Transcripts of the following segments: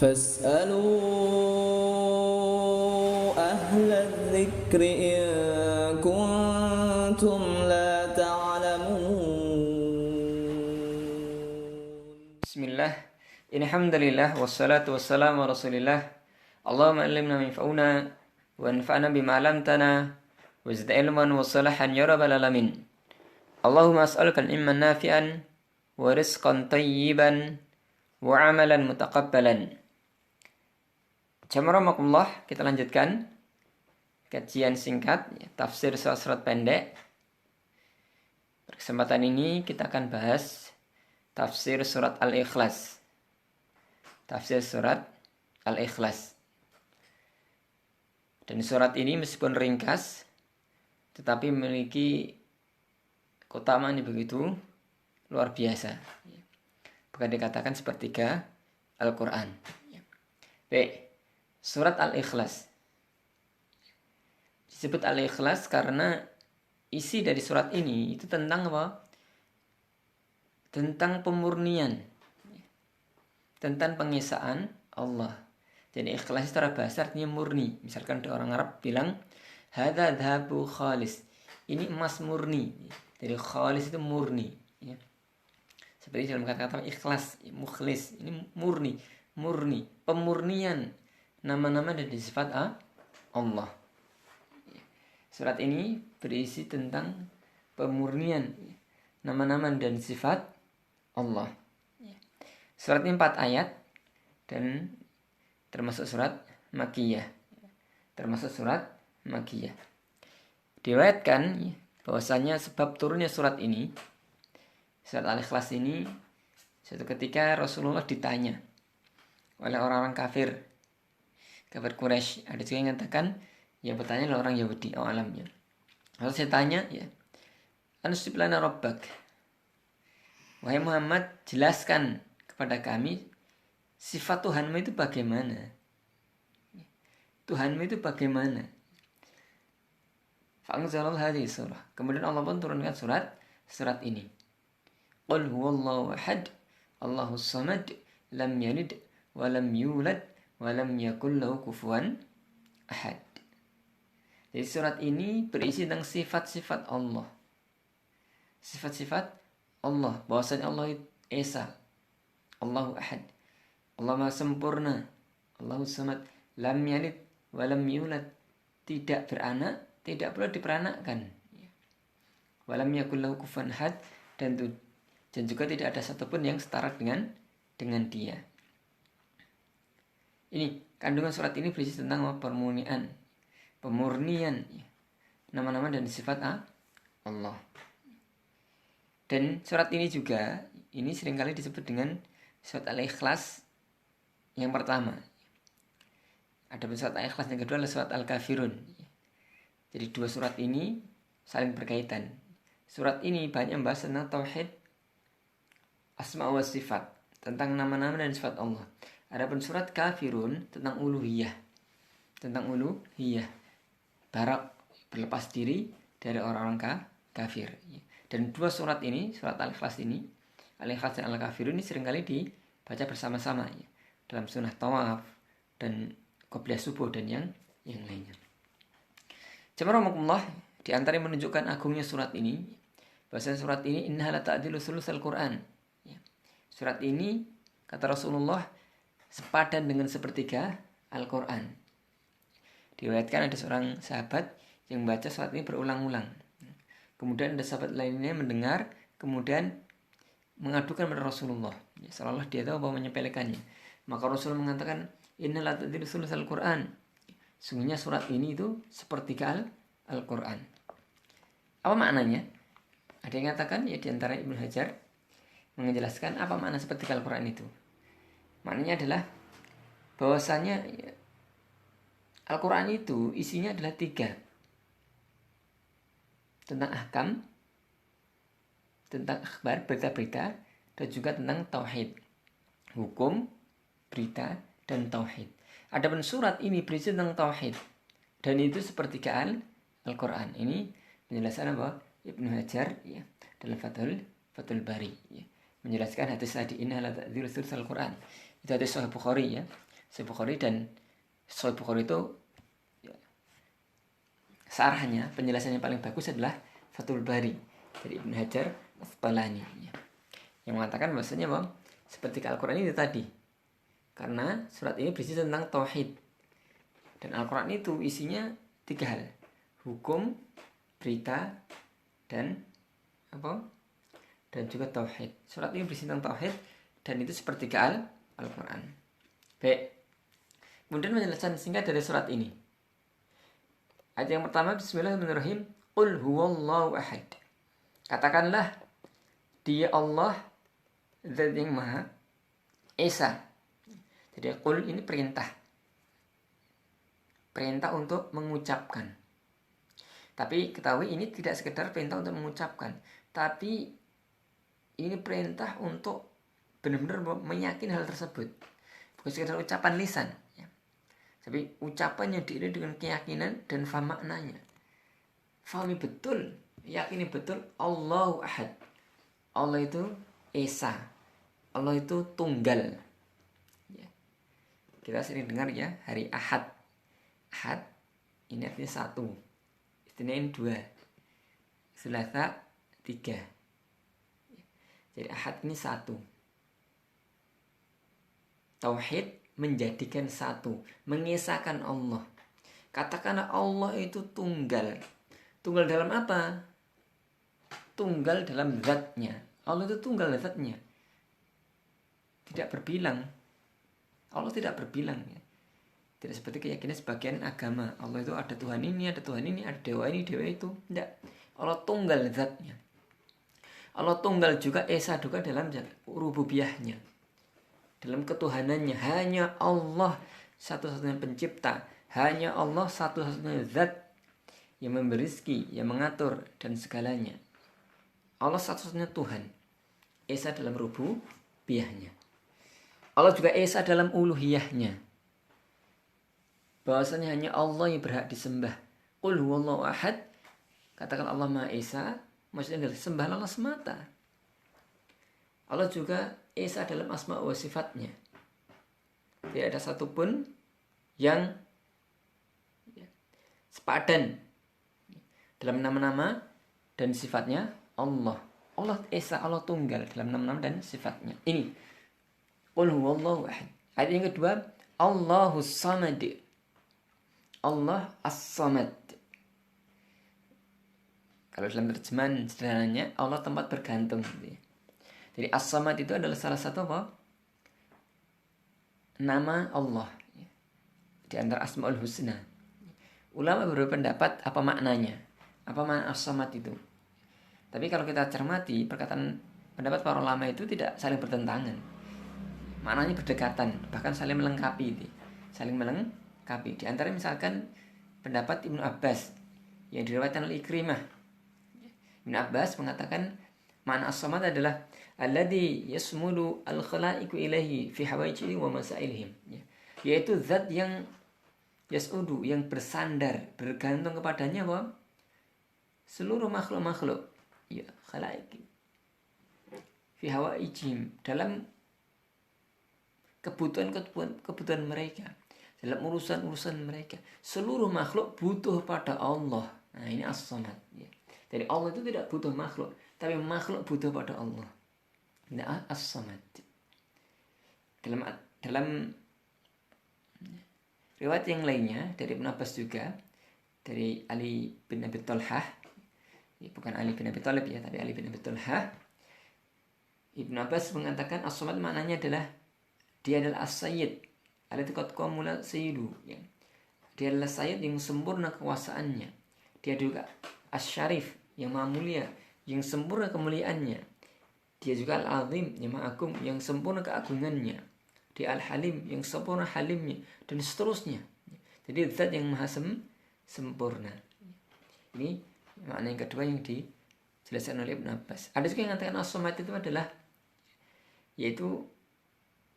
فاسألوا أهل الذكر إن كنتم لا تعلمون. بسم الله إن الحمد لله والصلاة والسلام على رسول الله. اللهم علمنا ما ينفعنا وانفعنا بما علمتنا وزد علما وصلاحا يا رب العالمين. اللهم أسألك علما نافعا ورزقا طيبا وعملا متقبلا. Bismillahirrahmanirrahim. Kita lanjutkan kajian singkat tafsir surat pendek. Pada kesempatan ini kita akan bahas tafsir surat Al-Ikhlas. Tafsir surat Al-Ikhlas. Dan surat ini meskipun ringkas tetapi memiliki keutamaan yang begitu luar biasa. Bukan dikatakan sepertiga Al-Quran. Baik. Surat Al-Ikhlas disebut Al-Ikhlas karena isi dari surat ini itu tentang apa? Tentang pemurnian, tentang pengesaan Allah. Jadi ikhlas secara bahasa artinya murni. Misalkan ada orang Arab bilang hadza dhahabu khalis, ini emas murni. Jadi khalis itu murni, ya. Seperti dalam kata-kata ikhlas, mukhlis, ini murni, pemurnian nama-nama dan sifat Allah. Surat ini berisi tentang pemurnian nama-nama dan sifat Allah. Surat ini 4 ayat dan termasuk surat Makkiyah. Diriwayatkan bahwasanya sebab turunnya surat ini, surat Al-Ikhlas ini, suatu ketika Rasulullah ditanya oleh orang-orang kafir Quraisy. Ada juga yang mengatakan yang bertanya adalah orang Yahudi, alamnya. Lalu saya tanya, ya, Anusib lana rabbak, wahai Muhammad, jelaskan kepada kami sifat Tuhanmu itu bagaimana? Tuhanmu itu bagaimana? Fa'anzalal hadhihi surah. Kemudian Allah pun turunkan surat ini. Qul huwallahu ahad, Allahus samad, lam yalid wa lam yulad walam yakul lahu kufuwan ahad. Jadi surat ini berisi tentang sifat-sifat Allah. Sifat-sifat Allah, bahwasanya Allah Esa, Allahu Ahad, Allah Maha Sempurna, Allahu Samad, lam yalid walam yulad, tidak beranak, tidak pula diperanakkan. Walam yakul lahu kufuwan ahad, dan juga tidak ada satupun yang setara dengan Dia. Ini kandungan surat ini berisi tentang pemurnian nama-nama dan sifat Allah. Dan surat ini juga seringkali disebut dengan surat Al-Ikhlas yang pertama. Ada surat Al-Ikhlas yang kedua adalah surat Al-Kafirun. Jadi dua surat ini saling berkaitan. Surat ini banyak membahas tentang tauhid, asma wa sifat, tentang nama-nama dan sifat Allah. Adapun surat Kafirun tentang uluhiyah. Barak, berlepas diri dari orang-orang kafir. Dan dua surat ini, surat Al-Ikhlas ini, Al-Ikhlas dan Al-Kafirun ini seringkali dibaca bersama-sama, ya, dalam sunnah tawaf dan qobliyah subuh dan yang lainnya. Bismillahirrahmanirrahim. Di antara yang menunjukkan agungnya surat ini, bahasa surat ini innaha la ta'dilu sulusal Quran. Surat ini kata Rasulullah sepadan dengan sepertiga Al-Quran. Diriwayatkan ada seorang sahabat yang membaca surat ini berulang-ulang. Kemudian ada sahabat lainnya mendengar, kemudian mengadukan kepada Rasulullah. Seolah-olah dia tahu bahwa menyepelekannya. Maka Rasul mengatakan, inna la ta'dilu sulusal Quran. Sungguhnya surat ini itu sepertiga Al-Quran. Apa maknanya? Ada yang mengatakan, ya diantara Ibnu Hajar menjelaskan apa makna sepertiga Al-Quran itu. Maknanya adalah bahwasanya Al-Quran itu isinya adalah 3. Tentang ahkam, tentang akhbar, berita-berita, dan juga tentang tauhid. Hukum, berita, dan tauhid. Adapun surat ini berisi tentang tauhid. Dan itu sepertiga Al-Quran. Ini penjelasan apa? Ibnu Hajar, ya, dalam Fathul Bari, ya, menjelaskan hadis tadi, inna la ta'dzilu Al-Quran. Itu hadis Sahih Bukhari, ya. Sahih Bukhari, dan Sahih Bukhari itu ya, sarahnya, penjelasannya paling bagus adalah Fathul Bari dari Ibnu Hajar Asqalani, ya, yang mengatakan bahwasanya bahwa seperti Al-Quran ini tadi, karena surat ini berisi tentang tauhid, dan Al-Quran itu isinya 3 hal: hukum, berita, dan apa? Dan juga tauhid. Surat ini berisi tentang tauhid, dan itu sepertiga Al-Quran. Baik. Kemudian penjelasan singkat dari surat ini. Ayat yang pertama, Bismillahirrahmanirrahim. Qul huwallahu ahad. Katakanlah, Dia Allah, Zat yang Maha Esa. Jadi qul ini perintah. Perintah untuk mengucapkan. Tapi ketahui ini tidak sekedar perintah untuk mengucapkan, tapi ini perintah untuk benar-benar meyakini hal tersebut. Bukan sekedar ucapan lisan, ya. Tapi ucapannya diiringi dengan keyakinan dan faham maknanya. Fahami betul, yakini betul Allahu Ahad. Allah itu Esa. Allah itu tunggal. Ya. Kita sering dengar ya, hari Ahad. Ahad ini artinya 1. Isnin 2. Selasa 3. Jadi Ahad ini 1. Tauhid menjadikan 1, mengesahkan Allah. Katakanlah Allah itu tunggal. Tunggal dalam apa? Tunggal dalam zatnya. Allah itu tunggal dalam zatnya. Tidak berbilang. Allah tidak berbilang, ya. Tidak seperti keyakinan sebagian agama. Allah itu ada Tuhan ini, ada Tuhan ini, ada dewa ini, dewa itu. Tidak. Allah tunggal zatnya. Allah tunggal juga Esa juga dalam rububiyahnya. Dalam ketuhanannya. Hanya Allah satu-satunya pencipta. Hanya Allah satu-satunya zat yang memberi rezeki, yang mengatur dan segalanya. Allah satu-satunya Tuhan. Esa dalam rububiyahnya. Allah juga Esa dalam uluhiyahnya. Bahwasanya hanya Allah yang berhak disembah. Qul huwallahu ahad. Katakan Allah Maha Esa. Maksudnya adalah sembah Allah semata. Allah juga Esa dalam asma wa sifatnya. Tidak ada satupun yang sepadan dalam nama-nama dan sifatnya Allah. Allah Esa, Allah tunggal dalam nama-nama dan sifatnya. Ini Qul huwallahu ahad. Ayat yang kedua, Allahus samad. Allah as-samad. Kalau dalam terjemahan sederhananya, Allah tempat bergantung. Jadi as-samad itu adalah salah satu apa? Nama Allah. Di antara Asmaul Husna. Ulama berpendapat apa maknanya. Apa makna as-samad itu. Tapi kalau kita cermati, perkataan pendapat para ulama itu tidak saling bertentangan. Maknanya berdekatan, bahkan saling melengkapi. Saling melengkapi. Di antara misalkan pendapat Ibnu Abbas yang diriwayatkan oleh Ikrimah. Ibnu Abbas mengatakan makna as-samad adalah alladzi yasmulu al-khalaiqu ilaihi fi hawaijihi wa masailihim. Yaitu zat yang yasudu, yang bersandar, bergantung kepadanya bahwa seluruh makhluk-makhluk ya khalaik fi hawaijihim, dalam kebutuhan mereka, dalam urusan mereka. Seluruh makhluk butuh pada Allah. Nah, ini as-samad, ya. Jadi Allah itu tidak butuh makhluk, tapi makhluk butuh pada Allah. Ini as-samad. Dalam riwayat yang lainnya dari Ibnu Abbas juga, dari Ali bin Abi Thalhah, bukan Ali bin Abi Thalib ya, tapi Ali bin Abi Thalhah, Ibnu Abbas mengatakan as-samad maknanya adalah dia adalah as-sayyid, alladzi qad qamula sayyidu, ya. Dia adalah sayyid yang sempurna kekuasaannya. Dia juga as-syarif, yang maha mulia, yang sempurna kemuliaannya. Dia juga al-azim, yang maha agung, yang sempurna keagungannya. Dia al-halim, yang sempurna halimnya, dan seterusnya. Jadi zat yang maha sempurna. Ini makna yang kedua yang dijelaskan oleh Ibnu Abbas. Ada juga yang mengatakan as-samad itu adalah, yaitu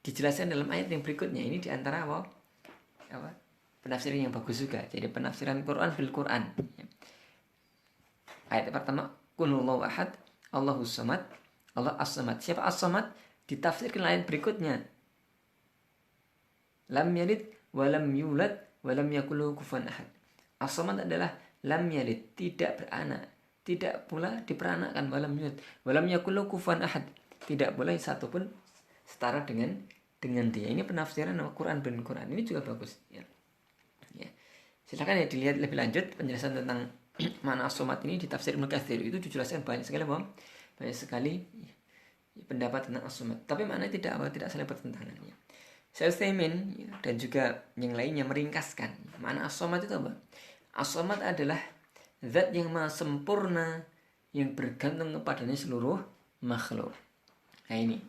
dijelaskan dalam ayat yang berikutnya. Ini diantara apa? Penafsiran yang bagus juga. Jadi penafsiran Quran bil Quran. Ayat pertama, Qul huwallahu ahad, Allahus samad, Allah as-samad. Siapa as-samad? Ditafsirkan ayat berikutnya. Lam yalid wa lam yulad wa lam yakul lahu kufuwan ahad. As-samad adalah lam yalid, tidak beranak, tidak pula diperanakkan, wa lam yulad wa lam yakul lahu kufuwan ahad. Tidak boleh satu pun setara dengan dia. Ini penafsiran Al-Quran bin Quran. Ini juga bagus ya. Ya. Silakan ya dilihat lebih lanjut penjelasan tentang makna as-samad ini di tafsir Ibnu Katsir. Itu dijelaskan banyak sekali, banyak sekali pendapat tentang as-samad. Tapi maknanya tidak saling bertentangan ya. Syekh Utsaimin dan juga yang lainnya meringkaskan makna as-samad itu apa? As-samad adalah zat yang maha sempurna yang bergantung kepadanya seluruh makhluk. Nah ini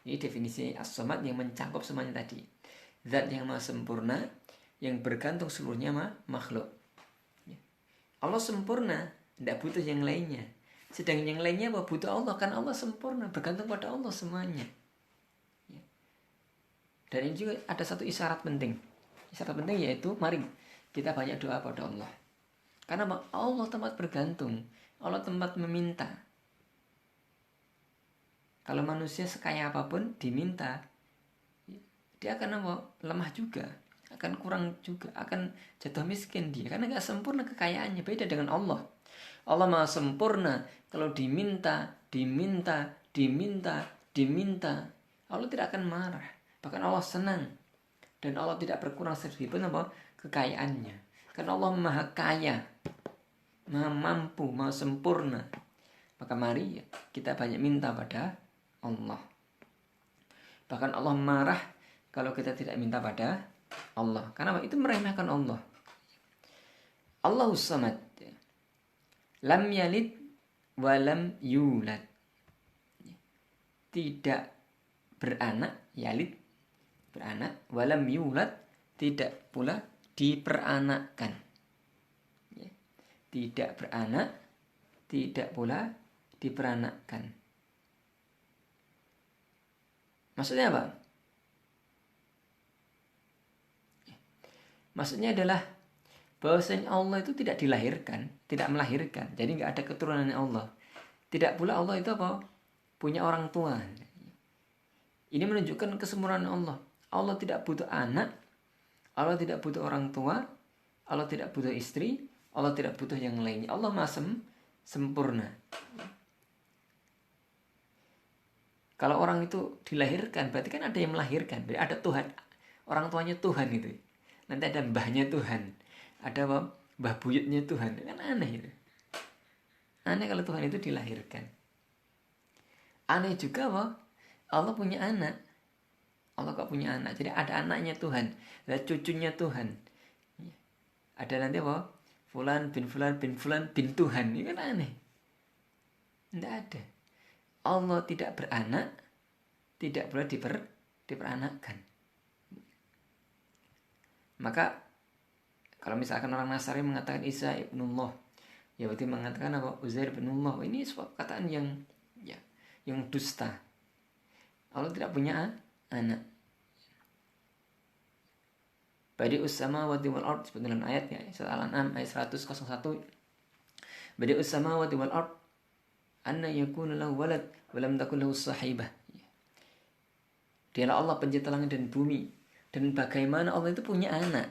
definisi as-samad yang mencakup semuanya tadi. Zat yang maha sempurna yang bergantung seluruhnya makhluk. Allah sempurna, tidak butuh yang lainnya. Sedangkan yang lainnya apa? Butuh Allah, kan Allah sempurna, bergantung pada Allah semuanya. Dan ini juga ada satu isyarat penting. Isyarat penting yaitu mari kita banyak doa pada Allah. Karena Allah tempat bergantung, Allah tempat meminta. Kalau manusia sekaya apapun diminta, dia akan lemah juga, akan kurang juga, akan jatuh miskin dia. Karena gak sempurna kekayaannya, beda dengan Allah. Allah maha sempurna, kalau diminta, Allah tidak akan marah. Bahkan Allah senang. Dan Allah tidak berkurang sedikit pun kekayaannya. Karena Allah maha kaya, maha mampu, maha sempurna. Maka mari kita banyak minta pada Allah. Bahkan Allah marah kalau kita tidak minta pada Allah. Karena itu meremehkan Allah. Allahus samad. Lam yalid wa lam yulad. Tidak beranak, yalid beranak, wa lam yulad tidak pula diperanakkan. Tidak beranak, tidak pula diperanakkan. Maksudnya apa? Maksudnya adalah bahwasanya Allah itu tidak dilahirkan, tidak melahirkan. Jadi nggak ada keturunannya Allah. Tidak pula Allah itu apa? Punya orang tua. Ini menunjukkan kesempurnaan Allah. Allah tidak butuh anak, Allah tidak butuh orang tua, Allah tidak butuh istri, Allah tidak butuh yang lainnya. Allah maha sempurna. Kalau orang itu dilahirkan, berarti kan ada yang melahirkan. Berarti ada Tuhan. Orang tuanya Tuhan itu. Nanti ada mbahnya Tuhan. Ada mbah buyutnya Tuhan. Kan aneh itu. Aneh kalau Tuhan itu dilahirkan. Aneh juga Allah punya anak. Allah kok punya anak. Jadi ada anaknya Tuhan. Ada cucunya Tuhan. Ada nanti Fulan bin Fulan bin Fulan bin Tuhan. Ini kan aneh. Tidak ada. Allah tidak beranak, tidak boleh diperanakkan. Maka kalau misalkan orang Nasrani mengatakan Isa ibnullah, ya berarti mengatakan apa? Uzair ibnullah. Ini sebuah perkataan yang dusta. Allah tidak punya anak. Badi'us samawati wal ard, seperti dalam ayatnya surat Al-An'am ayat 100:1. Badi'us samawati wal ard anna yakuna lahu walad wa lam takul lahu sahibah. Dialah Allah pencipta langit dan bumi. Dan bagaimana Allah itu punya anak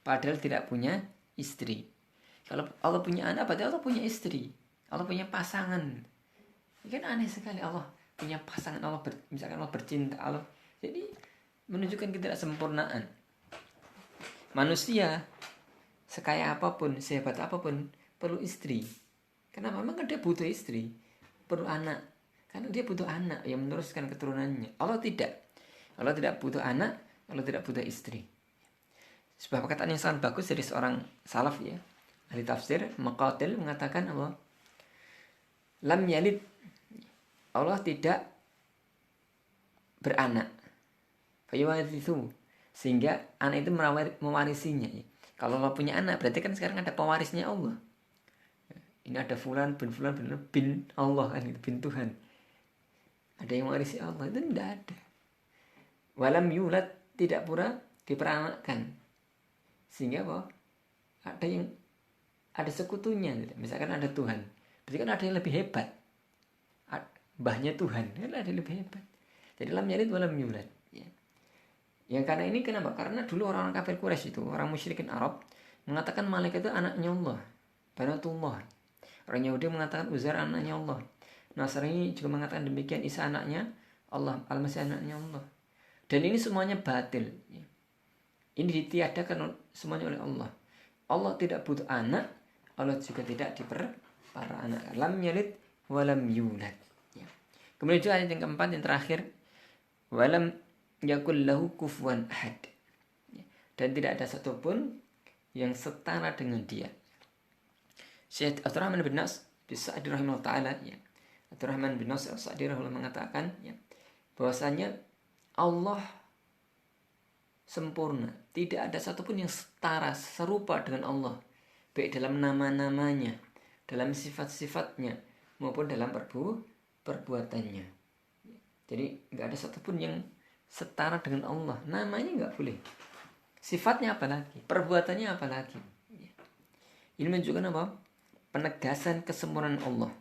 padahal tidak punya istri. Kalau Allah punya anak berarti Allah punya istri. Allah punya pasangan. Ini kan aneh sekali. Allah punya pasangan, misalkan Allah bercinta, Allah. Jadi menunjukkan ketidaksempurnaan. Manusia sekaya apapun, sehebat apapun perlu istri. Karena memang dia butuh istri, perlu anak. Karena dia butuh anak yang meneruskan keturunannya. Allah tidak. Allah tidak butuh anak, Allah tidak butuh istri. Sebuah perkataan yang sangat bagus dari seorang salaf ya, ahli tafsir Muqatil mengatakan apa? Lam yalid, Allah tidak beranak. Fayuwarithu, sehingga anak itu mewarisinya. Kalau Allah punya anak, berarti kan sekarang ada pewarisnya Allah. Ini ada Fulan bin Allah kan, bin Tuhan. Ada yang mewarisi Allah, itu tidak ada. Walam yulad, tidak pura diperanakkan. Sehingga apa? Ada sekutunya. Misalkan ada Tuhan, berarti kan ada yang lebih hebat. Mbahnya Tuhan, kan ada yang lebih hebat. Jadi lam yalid walam yulad. Ya. Ya karena ini kenapa? Karena dulu orang-orang kafir Quraisy itu, orang musyrikin Arab mengatakan malaikat itu anaknya Allah, banatullah. Orang Yahudi mengatakan Uzair anaknya Allah. Nasrani juga mengatakan demikian, Isa anaknya Allah, Al-Masih anaknya Allah. Dan ini semuanya batil. Ini ditiadakan semuanya oleh Allah. Allah tidak butuh anak, Allah juga tidak para anak. Lam yalid walam yulad. Ya. Kemudian juga ayat yang keempat, yang terakhir, walam yakul lahu kufuwan ahad. Ya. Dan tidak ada satupun yang setara dengan dia. Syekh Abdurrahman bin Nas Sa'di rahimahullah ta'ala, ya. Abdurrahman bin Nas Sa'di rahimahullah mengatakan, ya, bahwasanya Allah sempurna, tidak ada satupun yang setara, serupa dengan Allah, baik dalam nama-namanya, dalam sifat-sifatnya, maupun dalam perbuatannya. Jadi nggak ada satupun yang setara dengan Allah. Namanya nggak boleh, sifatnya apalagi, perbuatannya apalagi. Ini menunjukkan apa? Penegasan kesempurnaan Allah.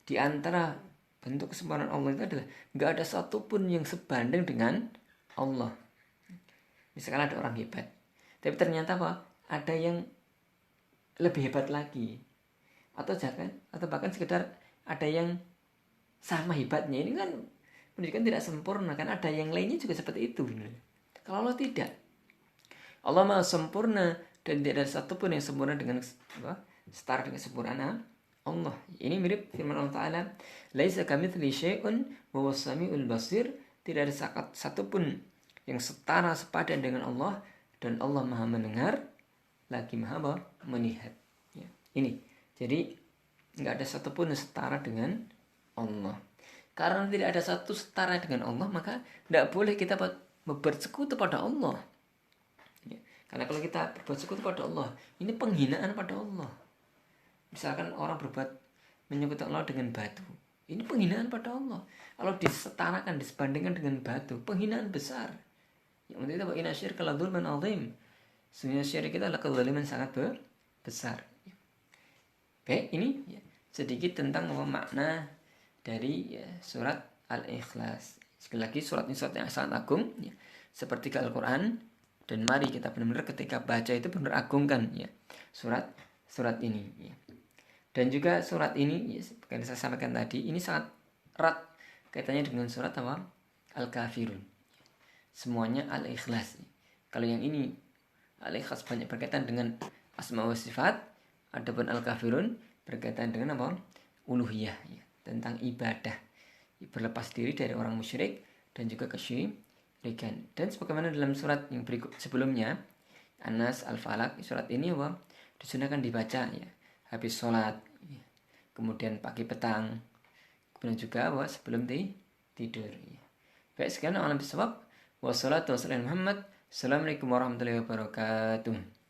Di antara bentuk kesempurnaan Allah itu adalah nggak ada satupun yang sebanding dengan Allah. Misalkan ada orang hebat, tapi ternyata apa? Ada yang lebih hebat lagi, atau bahkan sekedar ada yang sama hebatnya. Ini kan menunjukkan tidak sempurna, kan ada yang lainnya juga seperti itu. Kalau Allah tidak, Allah maha sempurna dan tidak ada satupun yang sempurna dengan setara dengan kesempurnaan Allah. Ini mirip firman Allah Ta'ala, laisa kamitslihi syai'un wa huwas samiul basir. Tidak ada satupun yang setara sepadan dengan Allah, dan Allah maha mendengar lagi maha melihat. Ya. Ini jadi nggak ada satupun yang setara dengan Allah. Karena tidak ada satu setara dengan Allah, maka tidak boleh kita bersekutu pada Allah. Ya. Karena kalau kita bersekutu pada Allah, ini penghinaan pada Allah. Misalkan orang berbuat menyekutukan Allah dengan batu, ini penghinaan pada Allah. Kalau disetarakan, disebandingkan dengan batu, penghinaan besar. Yang penting itu inna syirka la dzulman azim. Sebenarnya syirik itu adalah kezaliman sangat besar. Baik, ini ya, sedikit tentang makna dari ya, surat Al-Ikhlas. Sekali lagi, surat ini surat yang sangat agung, ya, seperti Al-Quran. Dan mari kita benar-benar ketika baca itu benar agungkan ya surat ini. Ya. Dan juga surat ini, ya, seperti yang saya sampaikan tadi, ini sangat erat kaitannya dengan surat apa? Al-Kafirun. Semuanya Al-Ikhlas. Kalau yang ini Al-Ikhlas banyak berkaitan dengan asma wa sifat, adapun Al-Kafirun berkaitan dengan apa? Uluhiyah, ya, tentang ibadah, berlepas diri dari orang musyrik dan juga kesyirikan. Dan sebagaimana dalam surat yang berikut sebelumnya, An-Nas, Al-Falaq, surat ini apa? Disunahkan dibaca ya habis sholat, ya. Kemudian pagi petang, kemudian juga apa? Sebelum tidur. Ya. Baik, sekian alam bisawab. Wassalatu wassalamu ala Muhammad. Assalamualaikum warahmatullahi wabarakatuh.